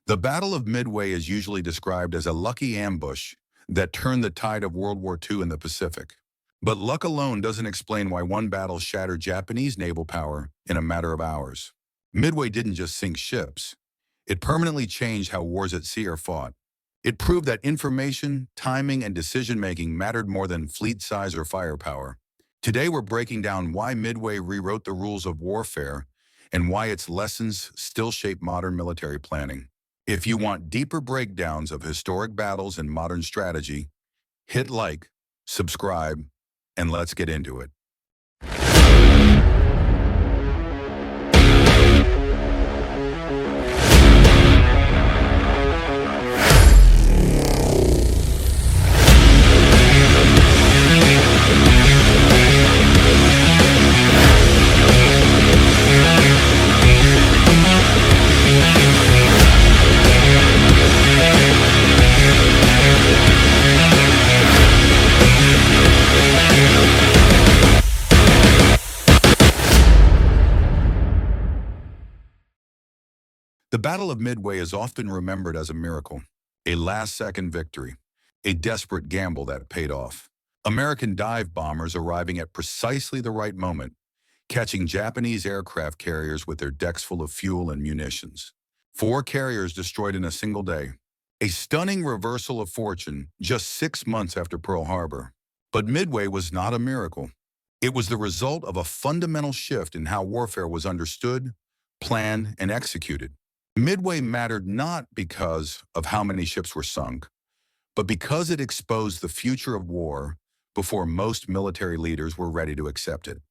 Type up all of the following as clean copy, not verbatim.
The Battle of Midway is usually described as a lucky ambush that turned the tide of World War II in the Pacific. But luck alone doesn't explain why one battle shattered Japanese naval power in a matter of hours. Midway didn't just sink ships. It permanently changed how wars at sea are fought. It proved that information, timing, and decision-making mattered more than fleet size or firepower. Today we're breaking down why Midway rewrote the rules of warfare and why its lessons still shape modern military planning. If you want deeper breakdowns of historic battles and modern strategy, hit like, subscribe, and let's get into it. The Battle of Midway is often remembered as a miracle, a last-second victory, a desperate gamble that paid off. American dive bombers arriving at precisely the right moment, catching Japanese aircraft carriers with their decks full of fuel and munitions. 4 carriers destroyed in a single day. A stunning reversal of fortune just 6 months after Pearl Harbor. But Midway was not a miracle. It was the result of a fundamental shift in how warfare was understood, planned, and executed. Midway mattered not because of how many ships were sunk, but because it exposed the future of war before most military leaders were ready to accept it.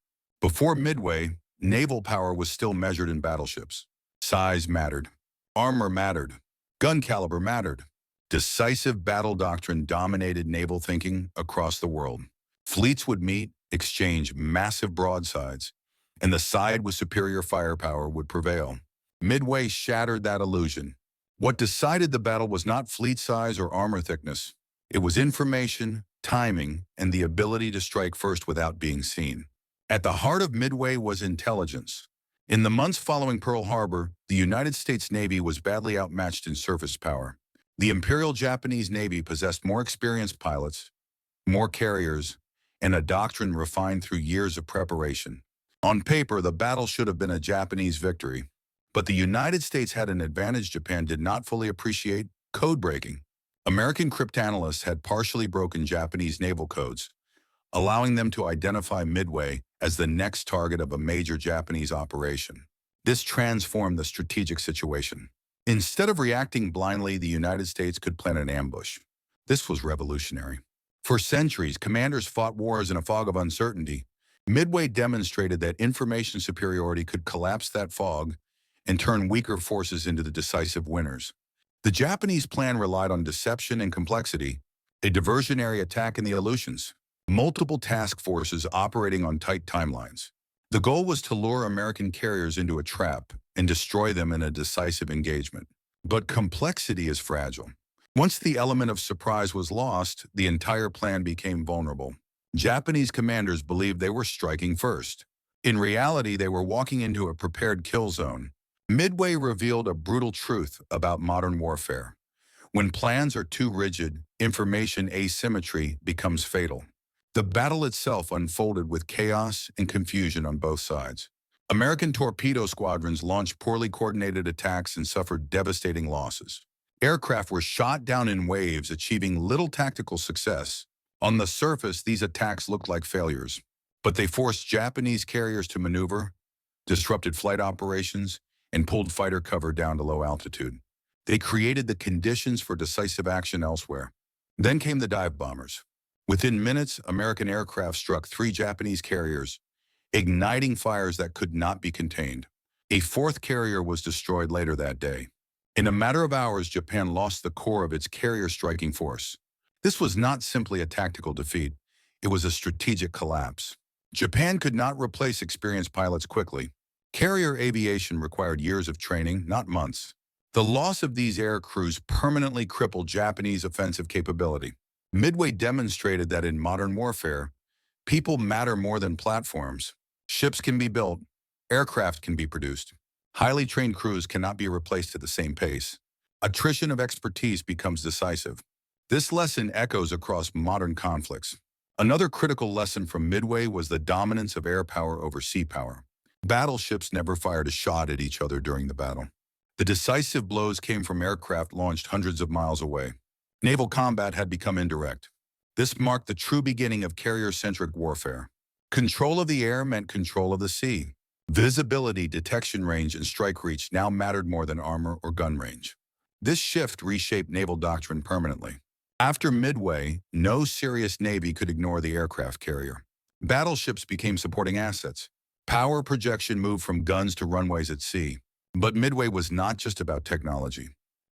Before Midway, naval power was still measured in battleships. Size mattered. Armor mattered. Gun caliber mattered. Decisive battle doctrine dominated naval thinking across the world. Fleets would meet, exchange massive broadsides, and the side with superior firepower would prevail. Midway shattered that illusion. What decided the battle was not fleet size or armor thickness. It was information, timing, and the ability to strike first without being seen. At the heart of Midway was intelligence. In the months following Pearl Harbor, the United States Navy was badly outmatched in surface power. The Imperial Japanese Navy possessed more experienced pilots, more carriers, and a doctrine refined through years of preparation. On paper, the battle should have been a Japanese victory. But the United States had an advantage Japan did not fully appreciate: code breaking. American cryptanalysts had partially broken Japanese naval codes, allowing them to identify Midway as the next target of a major Japanese operation. This transformed the strategic situation. Instead of reacting blindly, the United States could plan an ambush. This was revolutionary. For centuries, commanders fought wars in a fog of uncertainty. Midway demonstrated that information superiority could collapse that fog and turn weaker forces into the decisive winners. The Japanese plan relied on deception and complexity, a diversionary attack in the Aleutians, multiple task forces operating on tight timelines. The goal was to lure American carriers into a trap and destroy them in a decisive engagement. But complexity is fragile. Once the element of surprise was lost, the entire plan became vulnerable. Japanese commanders believed they were striking first. In reality, they were walking into a prepared kill zone. Midway revealed a brutal truth about modern warfare. When plans are too rigid, information asymmetry becomes fatal. The battle itself unfolded with chaos and confusion on both sides. American torpedo squadrons launched poorly coordinated attacks and suffered devastating losses. Aircraft were shot down in waves, achieving little tactical success. On the surface, these attacks looked like failures, but they forced Japanese carriers to maneuver, disrupted flight operations, and pulled fighter cover down to low altitude. They created the conditions for decisive action elsewhere. Then came the dive bombers. Within minutes, American aircraft struck 3 Japanese carriers, igniting fires that could not be contained. A 4th carrier was destroyed later that day. In a matter of hours, Japan lost the core of its carrier striking force. This was not simply a tactical defeat. It was a strategic collapse. Japan could not replace experienced pilots quickly. Carrier aviation required years of training, not months. The loss of these air crews permanently crippled Japanese offensive capability. Midway demonstrated that in modern warfare, people matter more than platforms. Ships can be built, aircraft can be produced. Highly trained crews cannot be replaced at the same pace. Attrition of expertise becomes decisive. This lesson echoes across modern conflicts. Another critical lesson from Midway was the dominance of air power over sea power. Battleships never fired a shot at each other during the battle. The decisive blows came from aircraft launched hundreds of miles away. Naval combat had become indirect. This marked the true beginning of carrier-centric warfare. Control of the air meant control of the sea. Visibility, detection range, and strike reach now mattered more than armor or gun range. This shift reshaped naval doctrine permanently. After Midway, no serious navy could ignore the aircraft carrier. Battleships became supporting assets. Power projection moved from guns to runways at sea. But Midway was not just about technology.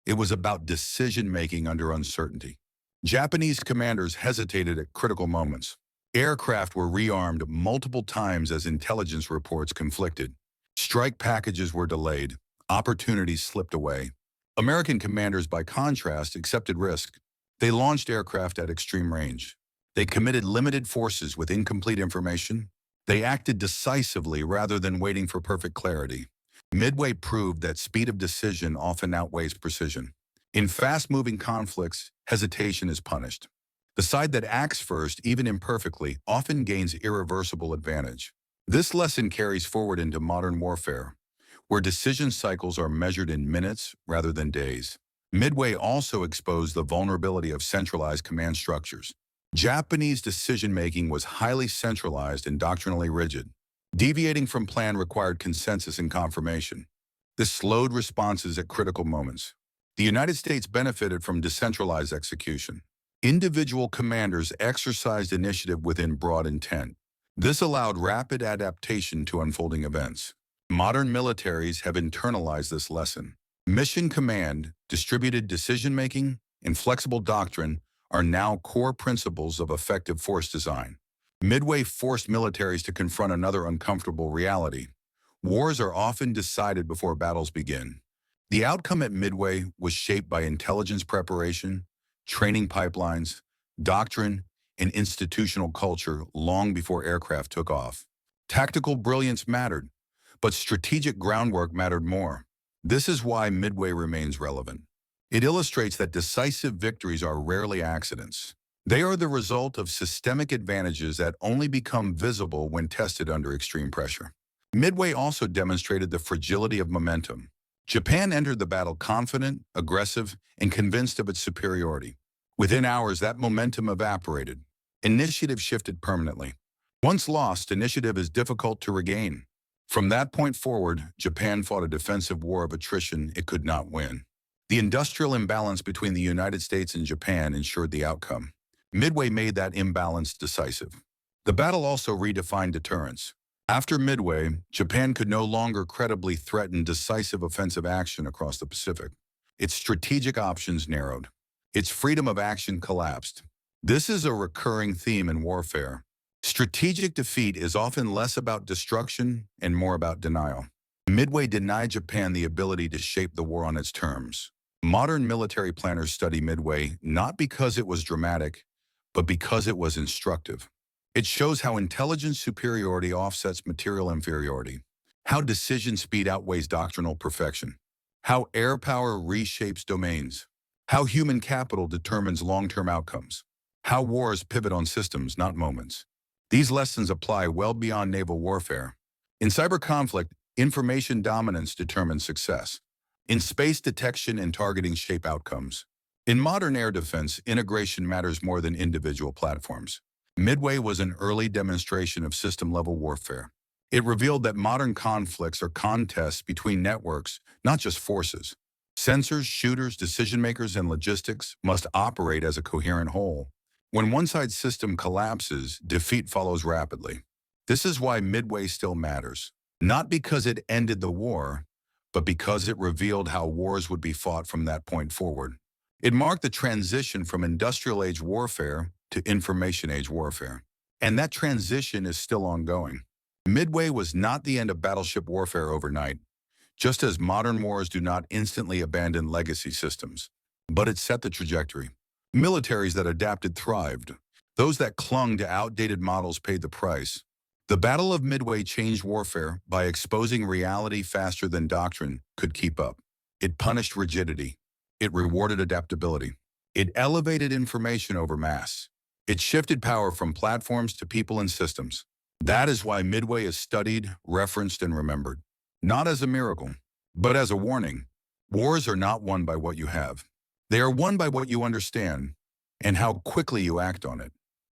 It was about decision-making under uncertainty. Japanese commanders hesitated at critical moments. Aircraft were rearmed multiple times as intelligence reports conflicted. Strike packages were delayed. Opportunities slipped away. American commanders, by contrast, accepted risk. They launched aircraft at extreme range. They committed limited forces with incomplete information. They acted decisively rather than waiting for perfect clarity. Midway proved that speed of decision often outweighs precision. In fast-moving conflicts, hesitation is punished. The side that acts first, even imperfectly, often gains irreversible advantage. This lesson carries forward into modern warfare, where decision cycles are measured in minutes rather than days. Midway also exposed the vulnerability of centralized command structures. Japanese decision-making was highly centralized and doctrinally rigid. Deviating from plan required consensus and confirmation. This slowed responses at critical moments. The United States benefited from decentralized execution. Individual commanders exercised initiative within broad intent. This allowed rapid adaptation to unfolding events. Modern militaries have internalized this lesson. Mission command, distributed decision-making, and flexible doctrine are now core principles of effective force design. Midway forced militaries to confront another uncomfortable reality. Wars are often decided before battles begin. The outcome at Midway was shaped by intelligence preparation, training pipelines, doctrine, and institutional culture long before aircraft took off. Tactical brilliance mattered, but strategic groundwork mattered more. This is why Midway remains relevant. It illustrates that decisive victories are rarely accidents. They are the result of systemic advantages that only become visible when tested under extreme pressure. Midway also demonstrated the fragility of momentum. Japan entered the battle confident, aggressive, and convinced of its superiority. Within hours, that momentum evaporated. Initiative shifted permanently. Once lost, initiative is difficult to regain. From that point forward, Japan fought a defensive war of attrition it could not win. The industrial imbalance between the United States and Japan ensured the outcome. Midway made that imbalance decisive. The battle also redefined deterrence. After Midway, Japan could no longer credibly threaten decisive offensive action across the Pacific. Its strategic options narrowed. Its freedom of action collapsed. This is a recurring theme in warfare. Strategic defeat is often less about destruction and more about denial. Midway denied Japan the ability to shape the war on its terms. Modern military planners study Midway not because it was dramatic, but because it was instructive. It shows how intelligence superiority offsets material inferiority, how decision speed outweighs doctrinal perfection, how air power reshapes domains, how human capital determines long-term outcomes, how wars pivot on systems, not moments. These lessons apply well beyond naval warfare. In cyber conflict, information dominance determines success. In space, detection and targeting shape outcomes. In modern air defense, integration matters more than individual platforms. Midway was an early demonstration of system-level warfare. It revealed that modern conflicts are contests between networks, not just forces. Sensors, shooters, decision-makers, and logistics must operate as a coherent whole. When one side's system collapses, defeat follows rapidly. This is why Midway still matters. Not because it ended the war, but because it revealed how wars would be fought from that point forward. It marked the transition from industrial age warfare to information age warfare. And that transition is still ongoing. Midway was not the end of battleship warfare overnight, just as modern wars do not instantly abandon legacy systems. But it set the trajectory. Militaries that adapted thrived. Those that clung to outdated models paid the price. The Battle of Midway changed warfare by exposing reality faster than doctrine could keep up. It punished rigidity. It rewarded adaptability. It elevated information over mass. It shifted power from platforms to people and systems. That is why Midway is studied, referenced, and remembered. Not as a miracle, but as a warning. Wars are not won by what you have. They are won by what you understand and how quickly you act on it.